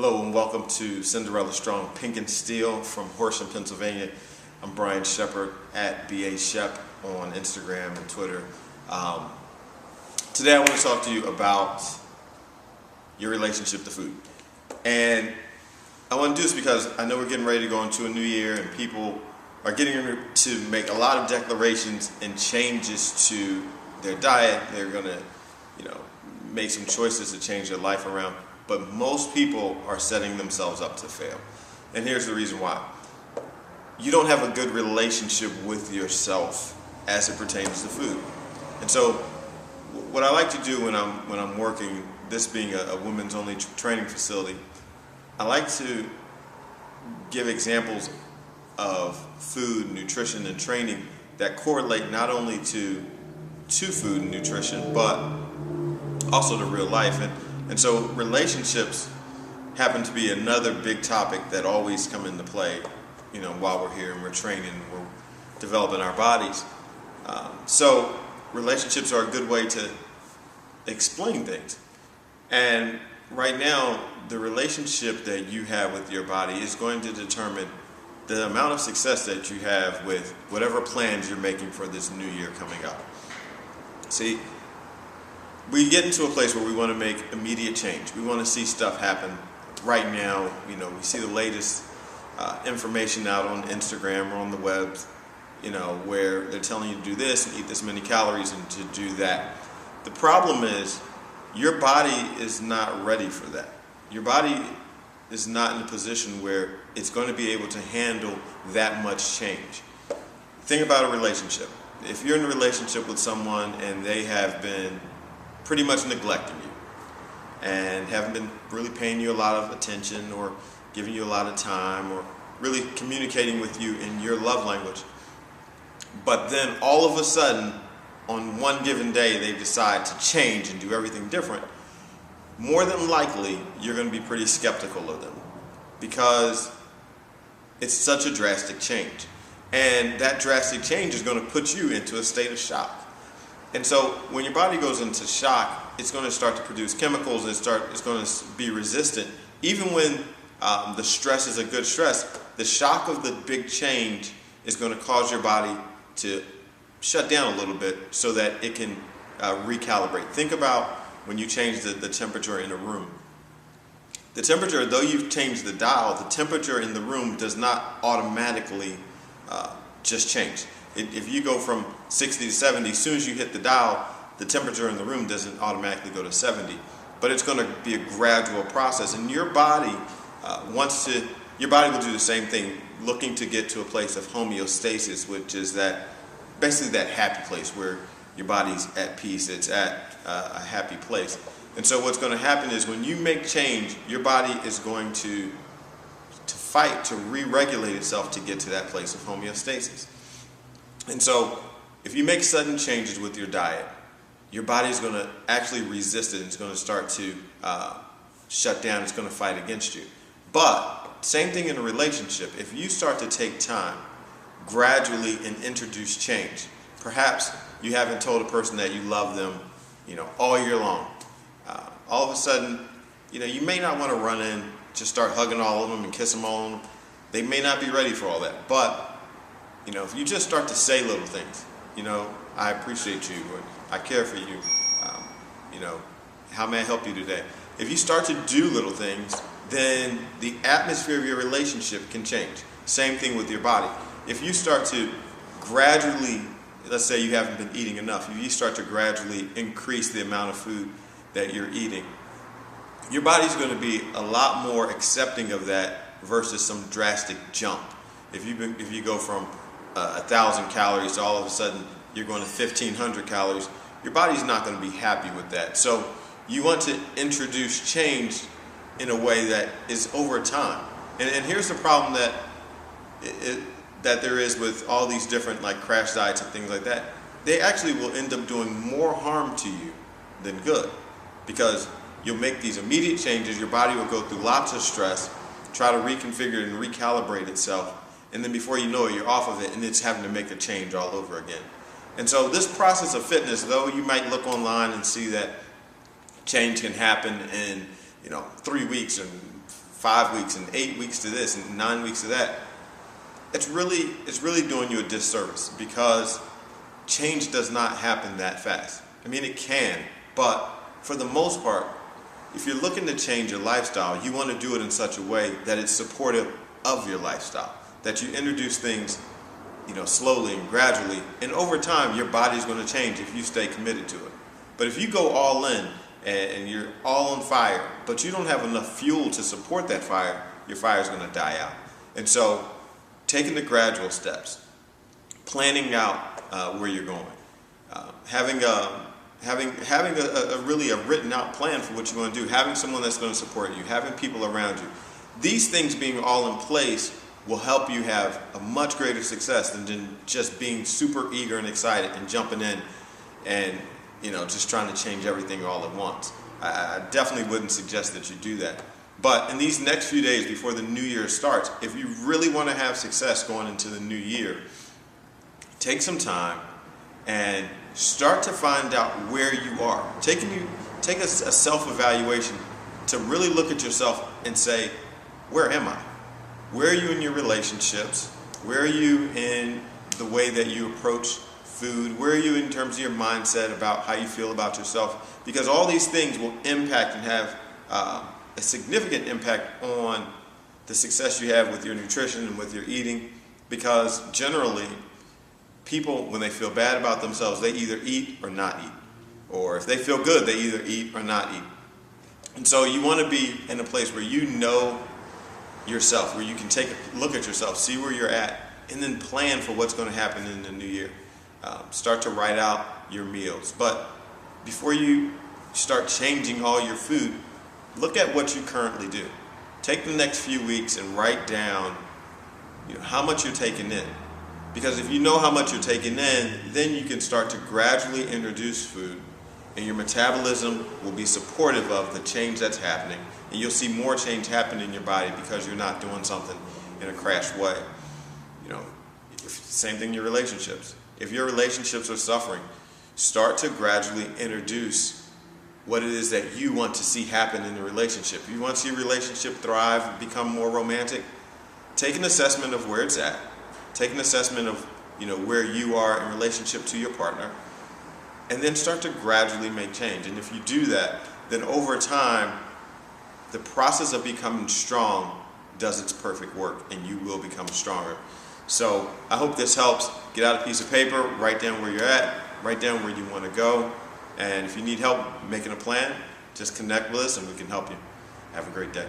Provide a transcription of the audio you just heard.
Hello and welcome to Cinderella Strong Pink and Steel from Horsham, Pennsylvania. I'm Brian Shepard at BA Shep on Instagram and Twitter. Today I want to talk to you about your relationship to food. And I want to do this because I know we're getting ready to go into a new year and people are getting ready to make a lot of declarations and changes to their diet. They're going to, make some choices to change their life around. But most people are setting themselves up to fail. And here's the reason why. You don't have a good relationship with yourself as it pertains to food. And so what I like to do when I'm working, this being a women's only training facility, I like to give examples of food, nutrition, and training that correlate not only to food and nutrition, but also to real life. And so relationships happen to be another big topic that always come into play, while we're here and we're training, we're developing our bodies. So relationships are a good way to explain things. And right now, the relationship that you have with your body is going to determine the amount of success that you have with whatever plans you're making for this new year coming up. See, we get into a place where we want to make immediate change. We want to see stuff happen right now. We see the latest information out on Instagram or on the web, where they're telling you to do this and eat this many calories and to do that. The problem is your body is not ready for that. Your body is not in a position where it's going to be able to handle that much change. Think about a relationship. If you're in a relationship with someone and they have been pretty much neglecting you and haven't been really paying you a lot of attention or giving you a lot of time or really communicating with you in your love language, but then all of a sudden on one given day they decide to change and do everything different, more than likely you're going to be pretty skeptical of them because it's such a drastic change, and that drastic change is going to put you into a state of shock. And so when your body goes into shock, it's going to start to produce chemicals. It's going to be resistant. Even when the stress is a good stress, the shock of the big change is going to cause your body to shut down a little bit so that it can recalibrate. Think about when you change the temperature in a room. The temperature, though you've changed the dial, the temperature in the room does not automatically just change. If you go from 60 to 70, as soon as you hit the dial, the temperature in the room doesn't automatically go to 70. But it's going to be a gradual process. And your body your body will do the same thing, looking to get to a place of homeostasis, which is basically that happy place where your body's at peace. It's at a happy place. And so what's going to happen is when you make change, your body is going to fight to re-regulate itself to get to that place of homeostasis. And so if you make sudden changes with your diet, your body is going to actually resist it. It's going to start to shut down. It's going to fight against you. But same thing in a relationship. If you start to take time gradually and introduce change, perhaps you haven't told a person that you love them, all year long. All of a sudden, you may not want to run in, just start hugging all of them and kissing all of them. They may not be ready for all that. But if you just start to say little things, I appreciate you, or I care for you, how may I help you today? If you start to do little things, then the atmosphere of your relationship can change. Same thing with your body. If you start to gradually, let's say you haven't been eating enough, if you start to gradually increase the amount of food that you're eating, your body's going to be a lot more accepting of that versus some drastic jump. If you go from 1,000 calories to all of a sudden you're going to 1,500 calories, your body's not going to be happy with that. So you want to introduce change in a way that is over time. And here's the problem that there is with all these different crash diets and things like that. They actually will end up doing more harm to you than good, because you'll make these immediate changes, your body will go through lots of stress, try to reconfigure and recalibrate itself, and then before you know it, you're off of it and it's having to make a change all over again. And so this process of fitness, though you might look online and see that change can happen in 3 weeks and 5 weeks and 8 weeks to this and 9 weeks to that, it's really doing you a disservice, because change does not happen that fast. I mean, it can, but for the most part, if you're looking to change your lifestyle, you want to do it in such a way that it's supportive of your lifestyle, that you introduce things, slowly and gradually, and over time your body's going to change if you stay committed to it. But if you go all in and you're all on fire, but you don't have enough fuel to support that fire, your fire's going to die out. And so, taking the gradual steps, planning out where you're going, having a really written out plan for what you want to do, having someone that's going to support you, having people around you. These things being all in place will help you have a much greater success than just being super eager and excited and jumping in and just trying to change everything all at once. I definitely wouldn't suggest that you do that. But in these next few days before the new year starts, if you really want to have success going into the new year, take some time and start to find out where you are. Take a self-evaluation to really look at yourself and say, where am I? Where are you in your relationships? Where are you in the way that you approach food? Where are you in terms of your mindset about how you feel about yourself? Because all these things will impact and have a significant impact on the success you have with your nutrition and with your eating. Because generally, people, when they feel bad about themselves, they either eat or not eat. Or if they feel good, they either eat or not eat. And so you want to be in a place where you know yourself, where you can take a look at yourself, see where you're at, and then plan for what's going to happen in the new year. Start to write out your meals. But before you start changing all your food, look at what you currently do. Take the next few weeks and write down how much you're taking in. Because if you know how much you're taking in, then you can start to gradually introduce food, and your metabolism will be supportive of the change that's happening, and you'll see more change happen in your body because you're not doing something in a crash way. Same thing in your relationships. If your relationships are suffering, start to gradually introduce what it is that you want to see happen in the relationship. If you want to see a relationship thrive and become more romantic, take an assessment of where it's at. Take an assessment of where you are in relationship to your partner, and then start to gradually make change. And if you do that, then over time, the process of becoming strong does its perfect work, and you will become stronger. So I hope this helps. Get out a piece of paper, write down where you're at, write down where you want to go, and if you need help making a plan, just connect with us and we can help you. Have a great day.